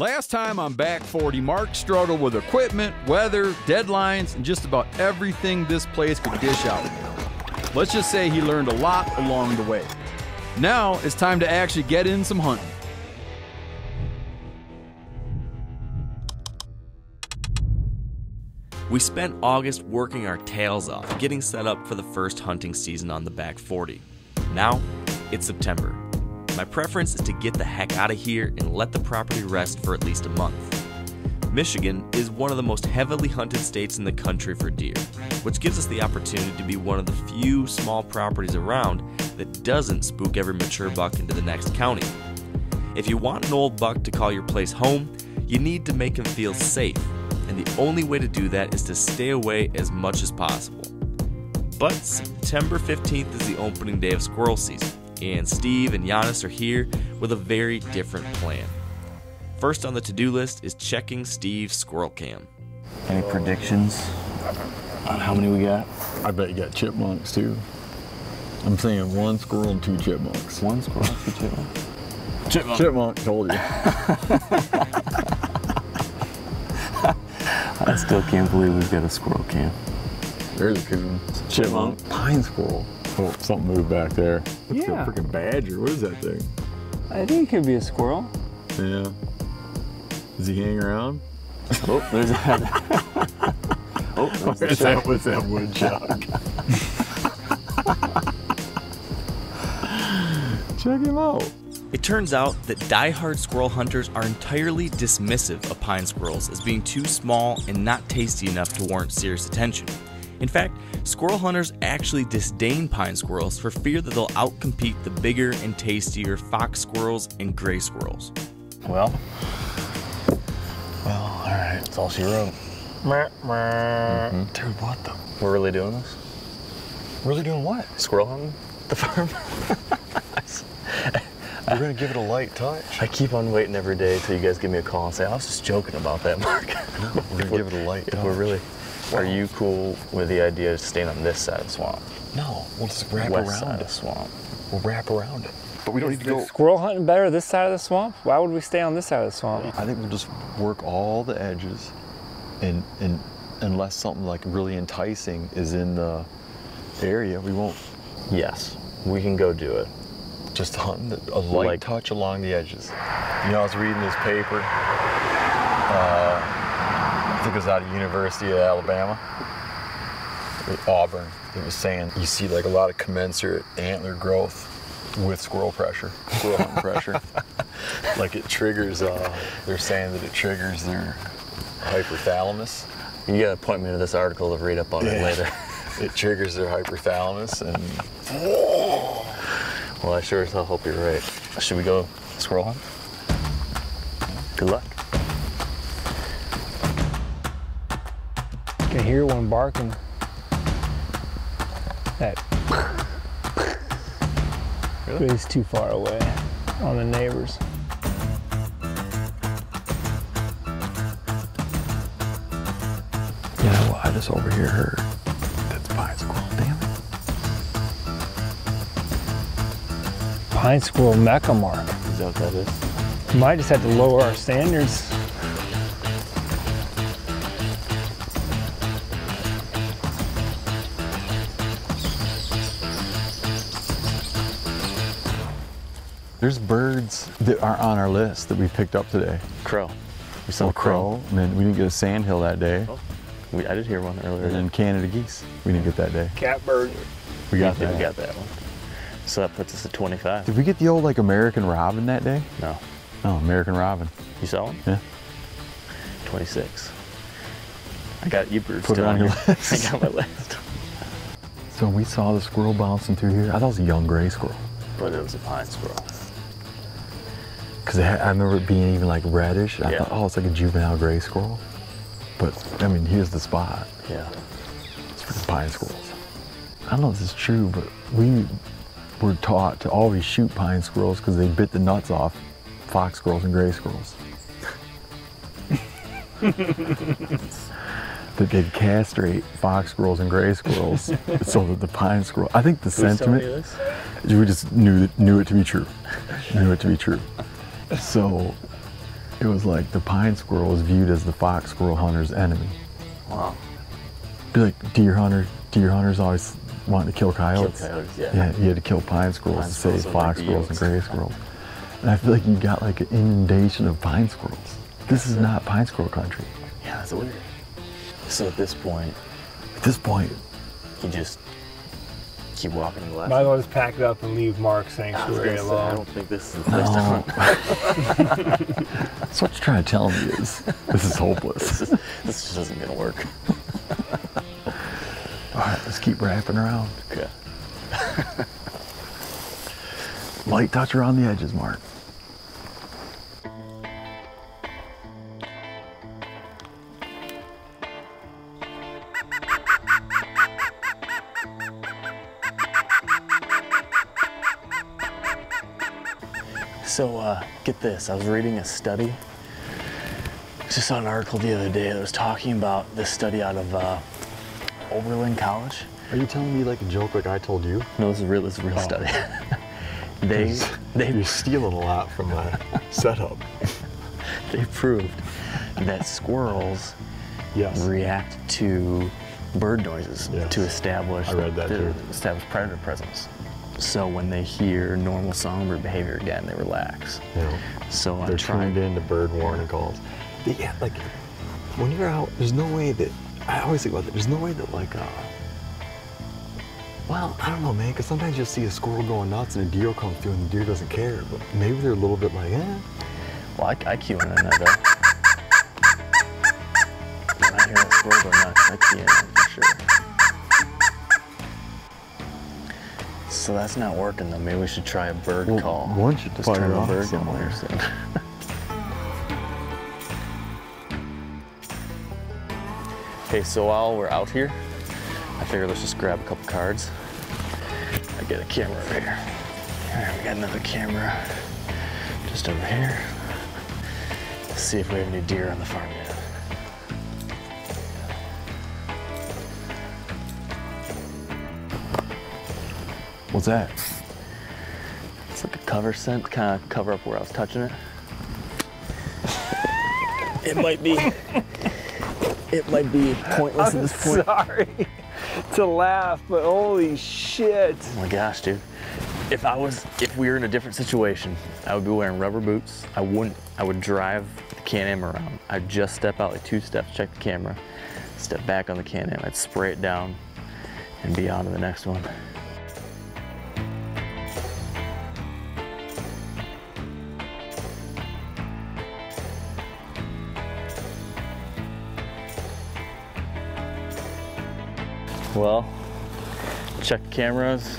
Last time on Back 40, Mark struggled with equipment, weather, deadlines, and just about everything this place could dish out. Let's just say he learned a lot along the way. Now it's time to actually get in some hunting. We spent August working our tails off, getting set up for the first hunting season on the Back 40. Now, it's September. My preference is to get the heck out of here and let the property rest for at least a month. Michigan is one of the most heavily hunted states in the country for deer, which gives us the opportunity to be one of the few small properties around that doesn't spook every mature buck into the next county. If you want an old buck to call your place home, you need to make him feel safe, and the only way to do that is to stay away as much as possible. But September 15th is the opening day of squirrel season, and Steve and Janis are here with a very different plan. First on the to-do list is checking Steve's squirrel cam. Any predictions on how many we got? I bet you got chipmunks too. I'm saying 1 squirrel and 2 chipmunks. 1 squirrel, 2 chipmunks. Chipmunk. Chipmunk, told you. I still can't believe we've got a squirrel cam. There's a coon. Chipmunk. Pine squirrel. Oh, something moved back there. It's a freaking badger. What is that thing? I think it could be a squirrel. Yeah. Does he hang around? Oh, there's that. Oh, there's that. What's that woodchuck? Check him out. It turns out that die-hard squirrel hunters are entirely dismissive of pine squirrels as being too small and not tasty enough to warrant serious attention. In fact, squirrel hunters actually disdain pine squirrels for fear that they'll outcompete the bigger and tastier fox squirrels and gray squirrels. Well, all right, it's all she wrote. Dude, what the? We're really doing this? Really doing what? Squirrel hunting? The farm? We're gonna give it a light touch. I keep on waiting every day till you guys give me a call and say, I was just joking about that, Mark. No, we're gonna give it a light touch. We're really. Are you cool with the idea of staying on this side of the swamp? No, we'll just wrap West around side it. of the swamp. We'll wrap around it. But we don't need to go. Squirrel hunting better this side of the swamp? Why would we stay on this side of the swamp? I think we'll just work all the edges, and unless something like really enticing is in the area, we won't. Yes, we can go do it. Just hunting a light touch along the edges. You know, I was reading this paper. I think it was out of University of Alabama, Auburn. It was saying you see like a lot of commensurate antler growth with squirrel hunting pressure. Like it triggers, they're saying that it triggers their hypothalamus. You gotta point me to this article to read up on it later. It triggers their hypothalamus and... Well, I sure as hell hope you're right. Should we go squirrel hunt? Good luck. I can hear one barking. That really? But he's too far away on the neighbors. You know what I just over here heard? That's pine squirrel, damn it. Pine squirrel mecca mark. Is that what that is? Might just have to lower our standards. There's birds that aren't on our list that we picked up today. Crow. We saw a crow. I mean, we didn't get a sandhill that day. Oh. I did hear one earlier. And then Canada geese. We didn't get that day. Catbird. We got that. We got that one. So that puts us at 25. Did we get the old like American robin that day? No. No, American robin. You saw one? Yeah. 26. I got you, Bruce. Put it on your list. I got my list. So we saw the squirrel bouncing through here. I thought it was a young gray squirrel. But it was a pine squirrel. Because I remember it being even like reddish. I thought, oh, it's like a juvenile gray squirrel. But, I mean, here's the spot. Yeah. It's freaking pine squirrels. I don't know if this is true, but we were taught to always shoot pine squirrels because they bit the nuts off fox squirrels and gray squirrels. That they'd castrate fox squirrels and gray squirrels so that the pine squirrel, I think the sentiment, we just knew it to be true. Knew it to be true. So it was like the pine squirrel was viewed as the fox squirrel hunter's enemy. Wow. Be like deer hunters always wanting to kill coyotes. Kill coyotes, yeah. Yeah, you had to kill pine squirrels to save fox squirrels and gray squirrels. And I feel like you got like an inundation of pine squirrels. This is not pine squirrel country. Yeah, that's weird. So at this point, you just keep walking left. Might as well just pack it up and leave Mark's sanctuary I alone. don't think this is the place to hunt. That's what you're trying to tell me is this is hopeless. This just isn't gonna work. All right, let's keep wrapping around. Okay. Light touch around the edges, Mark. So get this, I was reading a study. I just saw an article the other day that was talking about this study out of Oberlin College. Are you telling me like a joke like I told you? No, this is a real study. You're stealing a lot from my setup. They proved that squirrels react to bird noises to establish establish predator presence. So when they hear normal songbird behavior again, they relax. Yeah. So they're tuned into bird warning calls. Yeah, like when you're out, there's no way that I always think about that. There's no way that like well, I don't know, man, because sometimes you'll see a squirrel going nuts and a deer will come through and the deer doesn't care. But maybe they're a little bit like, eh. Well, I cue in on that though. When I hear a squirrel go nuts, I cue in for sure. So that's not working though. Maybe we should try a bird call. Why don't you just turn fire a off bird somewhere? soon. Okay, so while we're out here, I figure let's just grab a couple cards. I get a camera over here. All right, we got another camera just over here. Let's see if we have any deer on the farm yet. What's that? It's like a cover scent, kind of cover up where I was touching it. It might be pointless at this point. Sorry to laugh, but holy shit. Oh my gosh, dude. If we were in a different situation, I would be wearing rubber boots. I would drive the Can-Am around. I'd just step out like 2 steps, check the camera, step back on the Can-Am. I'd spray it down and be on to the next one. Well, check the cameras,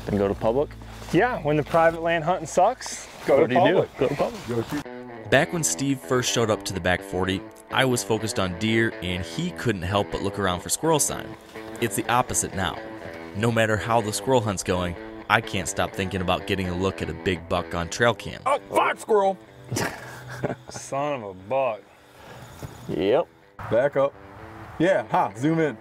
then go to public. Yeah, when the private land hunting sucks, go to public. Go to public. Back when Steve first showed up to the back 40, I was focused on deer and he couldn't help but look around for squirrel sign. It's the opposite now. No matter how the squirrel hunt's going, I can't stop thinking about getting a look at a big buck on trail cam. Oh, fox squirrel. Son of a buck. Yep. Back up. Yeah, zoom in.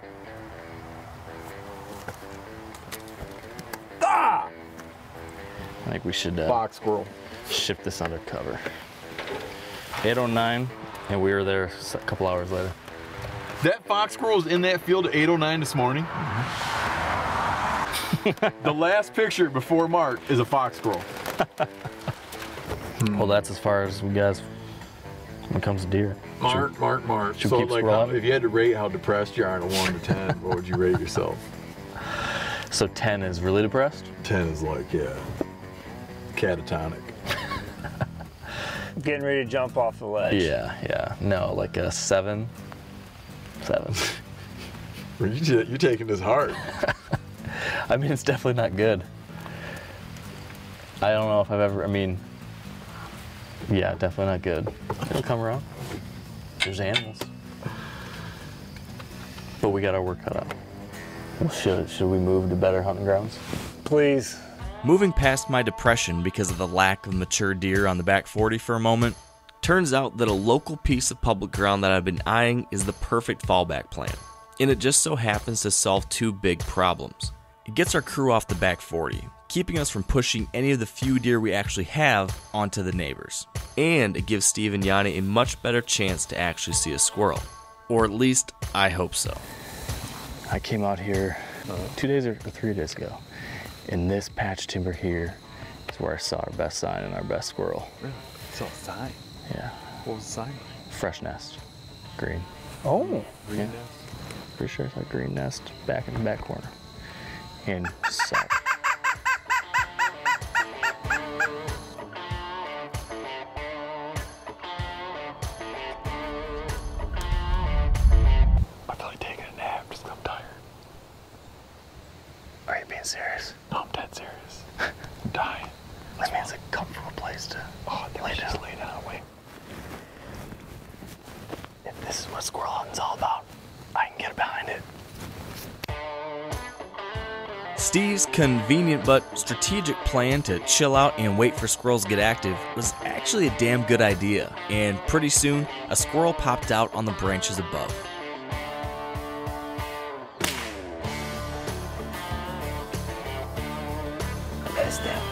I think we should Fox squirrel. shift this under cover. 8:09, and we were there a couple hours later. That fox squirrel was in that field at 8:09 this morning. The last picture before Mark is a fox squirrel. Well, that's as far as we guys when it comes to deer. Mark. Should So we keep like, scrolling? if you had to rate how depressed you are on a 1 to 10, what would you rate yourself? So 10 is really depressed? 10 is like, yeah, catatonic. Getting ready to jump off the ledge. Yeah. No, like a 7. 7. You're taking this hard. I mean, it's definitely not good. I don't know if I've ever, yeah, definitely not good. It'll come around. There's animals. But we got our work cut out. Well, should we move to better hunting grounds? Please. Moving past my depression because of the lack of mature deer on the back 40 for a moment, turns out that a local piece of public ground that I've been eyeing is the perfect fallback plan. And it just so happens to solve 2 big problems. It gets our crew off the back 40, keeping us from pushing any of the few deer we actually have onto the neighbors. And it gives Steve and Yanni a much better chance to actually see a squirrel. Or at least, I hope so. I came out here 2 days or 3 days ago. In this patch timber here is where I saw our best sign and our best squirrel. Really? Saw a sign? Yeah. What was the sign? Fresh nest. Green. Oh. Green Yeah. nest? Pretty sure it's a green nest back in the back corner. And salt. I feel like taking a nap just 'cause I'm tired. Are you being serious? No, I'm dead serious. I'm dying. That means a comfortable place to lay down. Just lay down. Wait. If this is what squirrel hunting's all about, I can get behind it. Steve's convenient but strategic plan to chill out and wait for squirrels to get active was actually a damn good idea, and pretty soon a squirrel popped out on the branches above. Missed him.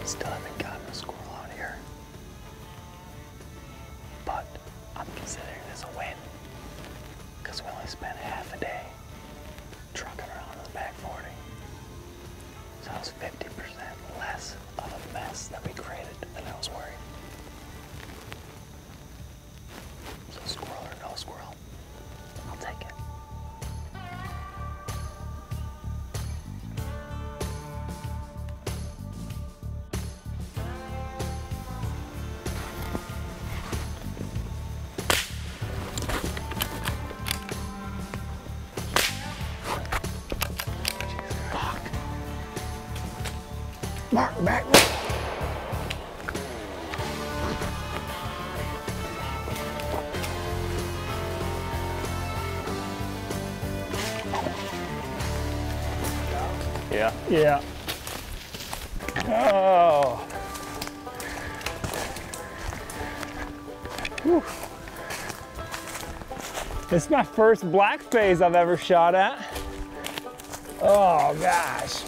Still haven't gotten a squirrel out here. But I'm considering this a win. Because we only spent half a day trucking around in the back 40. So it's 50% less of a mess that we created than I was worried. So squirrel or no squirrel, I'll take it. Mark, back. Yeah. Yeah. Oh. Whew. This is my first black phase I've ever shot at. Oh gosh.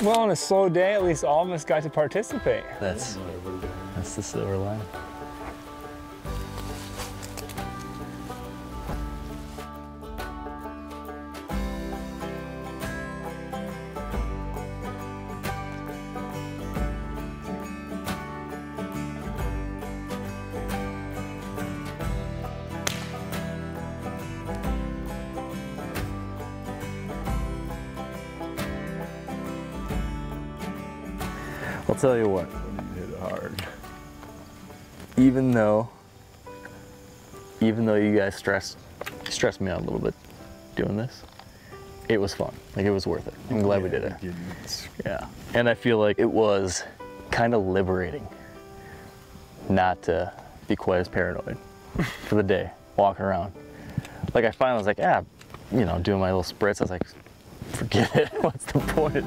Well, on a slow day, at least all of us got to participate. That's the silver line. I'll tell you what. Hit it hard. Even though you guys stressed me out a little bit doing this, it was fun. Like, it was worth it. I'm glad we did it. Yeah. And I feel like it was kind of liberating not to be quite as paranoid for the day, walking around. Like, I finally was like, doing my little spritz. I was like, forget it. What's the point?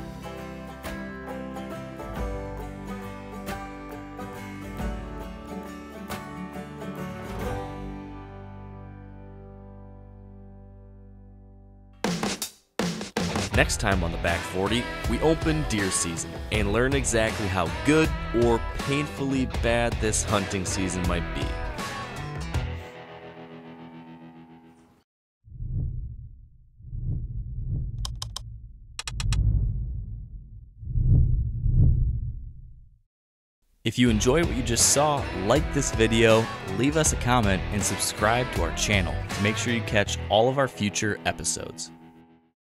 Next time on the Back 40, we open deer season and learn exactly how good or painfully bad this hunting season might be. If you enjoyed what you just saw, like this video, leave us a comment, and subscribe to our channel to make sure you catch all of our future episodes.